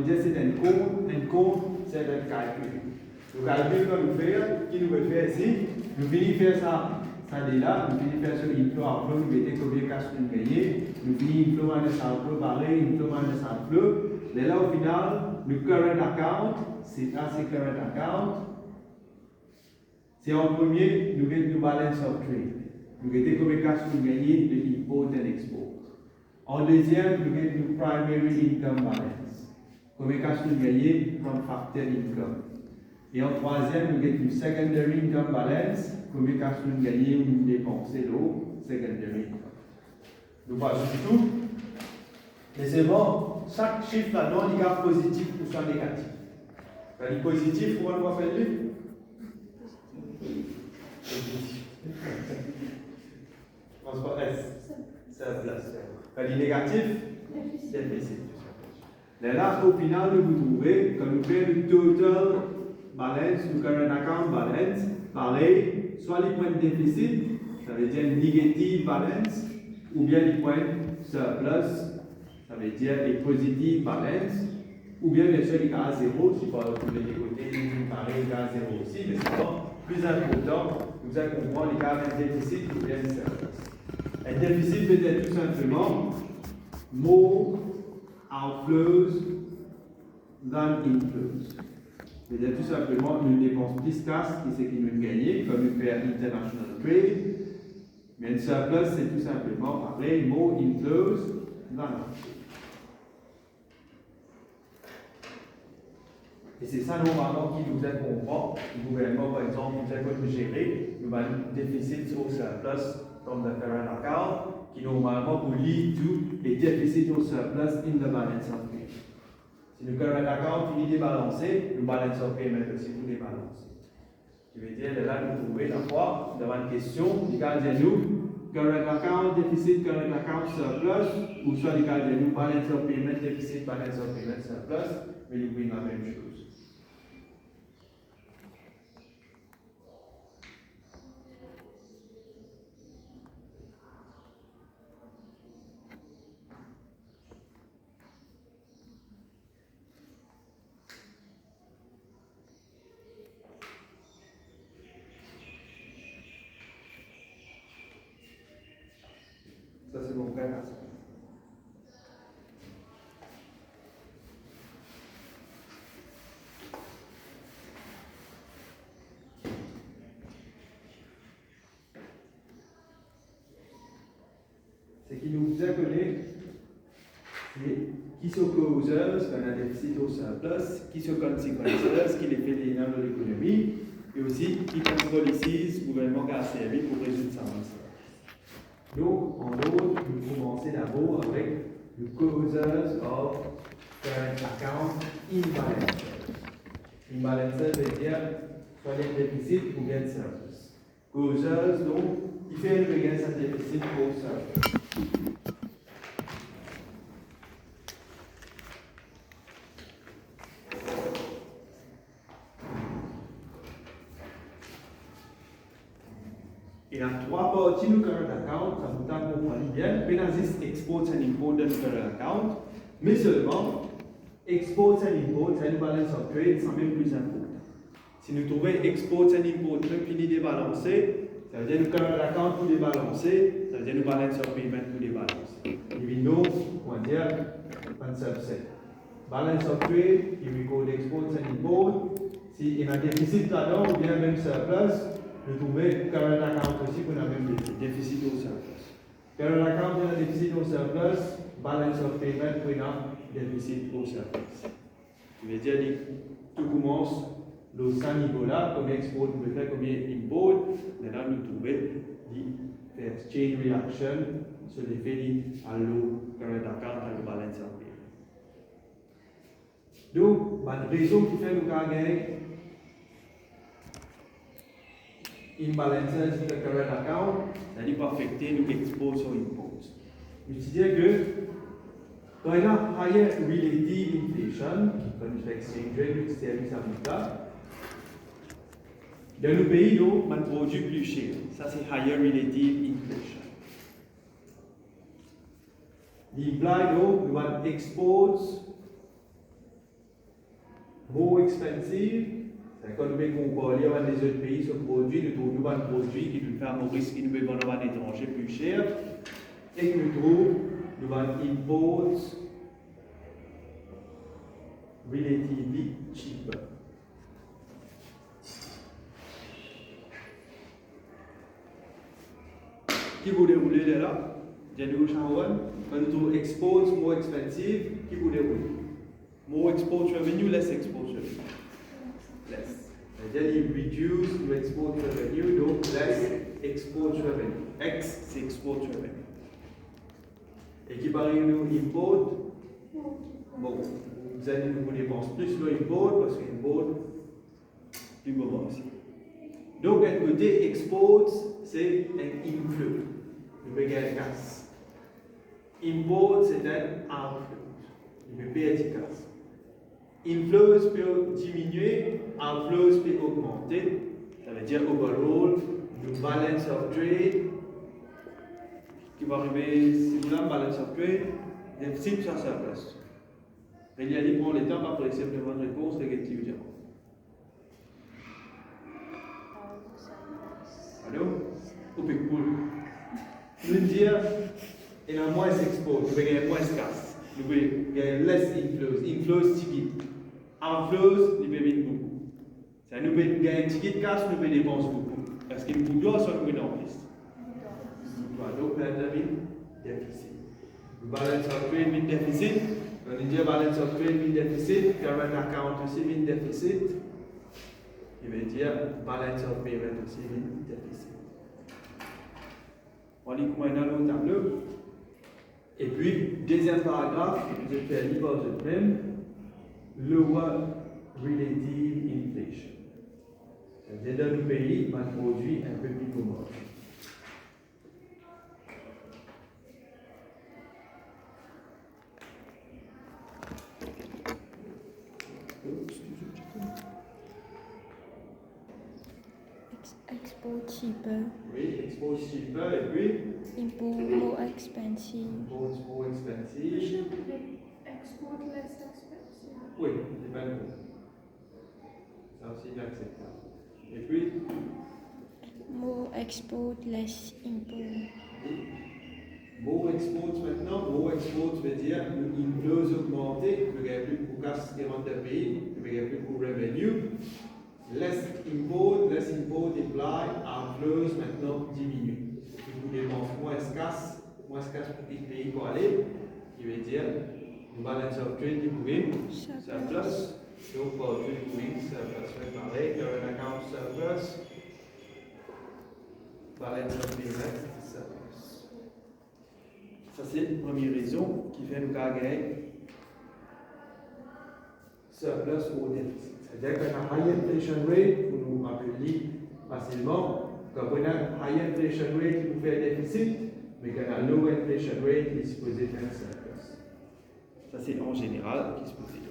dire c'est un compte, c'est un calcul. Le calcul que nous faisons, qui nous veut faire ici, nous venons faire ça là, nous venons faire ce inflow outflow, nous mettons combien de cash nous gagnons, nous venons inflow minus outflow, pareil, inflow minus outflow. Et là, au final, le current account, c'est current account. C'est en premier, nous mettons le balance of trade. Nous mettons combien de cash nous gagnons de import and export. En deuxième, nous mettons le primary income balance. Combien de cash nous gagnons from factor income. Et en troisième, nous avons une secondary income balance, combien de cash nous gagnons ou nous dépensons l'eau, secondary income. Nous passons tout. Mais c'est bon, chaque chiffre là-dedans, il y a positif ou soit négatif. Quand il est positif, comment on va faire lui? Transport S, c'est la place. Quand il est négatif, c'est déficit. Là, au final, vous trouvez, quand nous faisons le total balance, le current account balance, pareil, soit les points de déficit, ça veut dire negative balance, ou bien les points surplus, ça veut dire les positive balance, ou bien sûr les cas à zéro, si par exemple les côtés, pareil, cas à zéro aussi, mais c'est pas plus important, vous allez comprendre les cas de déficit ou bien surplus. Un déficit peut être tout simplement more outflows than inflows. C'est-à-dire tout simplement une dépense plus casse qui c'est qui nous gagne, comme nous faire international trade. Mais un surplus, c'est tout simplement pareil, more inflows than outflows. Et c'est ça normalement qui nous aide à comprendre. Le gouvernement, par exemple, nous aide à gérer le déficit au surplus from the current account, qui normalement will lead to a deficit or surplus in the balance of payment. Si le current account finit débalancé, le balance of payment aussi tout débalancé. Ce qui veut dire, là, nous trouvons la fois, devant une question, regardez-nous, current account, deficit, current account, surplus, ou soit regardez-nous, balance of payment, deficit, balance of payment, surplus, mais nous voyons la même chose. Ça, c'est mon cas. Ce qui nous a connu, c'est qui sont causeuses quand on a des déficits au surplus, qui sont conséquences, qui les fait des de l'économie, et aussi qui contrôle ici le gouvernement qui a servi pour résoudre ça. Donc, en gros, nous commençons d'abord avec le causes of current account imbalance. Imbalance veut dire soit les déficits ou bien le surplus. Causes, donc, il fait le gain de déficit pour surplus. Il y a trois parties du current account, ça vous tente comprendre bien. Penazis exports and imports dans le current account, mais seulement exports and imports, c'est une balance of trade, c'est même plus important. Si nous trouvons exports and imports, même fini débalancé, ça veut dire le current account tout débalancé, ça veut dire le balance of payment tout débalancé. Et nous, on va dire, pas de subset. Balance of trade, il y a exports and imports, s'il y a un déficit là-dedans, ou bien même surplus, nous trouvons current account aussi qu'on a même déficit au surplus. Current account on a déficit au surplus, balance of payment on a déficit au surplus. Je veux dire que tout commence au sein niveau-là, combien export nous faire, combien import, maintenant nous trouvons faire chain reaction sur l'effet à l'eau current account à le balance of payment. Donc, la raison qui fait nous gagner imbalances in the current account, c'est-à-dire pas affecter nos exports ou imports. C'est-à-dire que quand il y a higher relative inflation, quand nous faisons exchange rate, nous services à l'État, dans nos pays, nous avons un produit plus cher. Ça, c'est higher relative inflation. L'imply, nous avons exports expensive, c'est quand nous comparer avec les autres pays, ce produit, nous trouvons un produit qui nous fait un risque, qui nous peut vendre à l'étranger plus cher, et que nous trouvons, nous allons import relatively cheaper. Qui vous déroule là? Janus Shawan, quand nous trouvons exports more expensive, qui vous déroule? More export revenue, less export revenue. Less. And then you reduce your export revenue, donc less export revenue. X, c'est export revenue. Et qui pareil nous import, bon, vous allez nous dépenser plus le import parce que import, du moment aussi. Donc, un côté export, c'est un inflow. Nous payons casse. Import, c'est un outflow. Nous payons casse. Inflows peut diminuer, outflows peut augmenter. Ça veut dire overall, le balance of trade, qui va arriver, si vous avez un balance of trade, déficit sur sa place. Mais il y a dit, prend le temps après simplement une réponse négative. Allô? Ou peut cool. Nous dire, il y a moins d'export, nous avons moins de casse. Nous avons less inflows. Inflows, ticket. Outflows, nous avons beaucoup. Ça nous avons gagné un ticket de casse, nous avons dépenser beaucoup. Parce qu'il nous doit sur nous en plus. Donc, nous avons déficit. Le balance of trade with déficit. On dit balance of trade with déficit. Current account aussi with déficit. Il veut dire balance of payment aussi with déficit. On lit comment dans le tableau. Et puis, deuxième paragraphe, je fais lire par vous-même, lower relative inflation. C'est-à-dire dans le pays, on produit un peu plus commun. Export cheaper. Oui, export cheaper et puis Import more expensive. import more expensive. Export less expensive. Oui, c'est pas le bon. Ça aussi inacceptable. Et puis, More export, less import. more exports maintenant, more exports veut dire une inflows augmentée, nous gagnons plus pour casse qui rentre dans le pays, nous gagnons plus pour revenue. Less import imply outflows maintenant diminue. Si vous dépensez moins casse pour le pays pour aller, qui veut dire le balance of trade du moving, surplus. Donc, pour le moving, surplus fait pareil, current account surplus, balance of payment surplus. Ça, c'est la première raison qui fait nous gagner surplus au déficit. C'est-à-dire qu'un high inflation rate, pour nous rappeler facilement, quand on a un high inflation rate qui nous fait un déficit, mais quand on a un low inflation rate qui est supposé faire un surplus. Ça, c'est en général qui est supposé donner.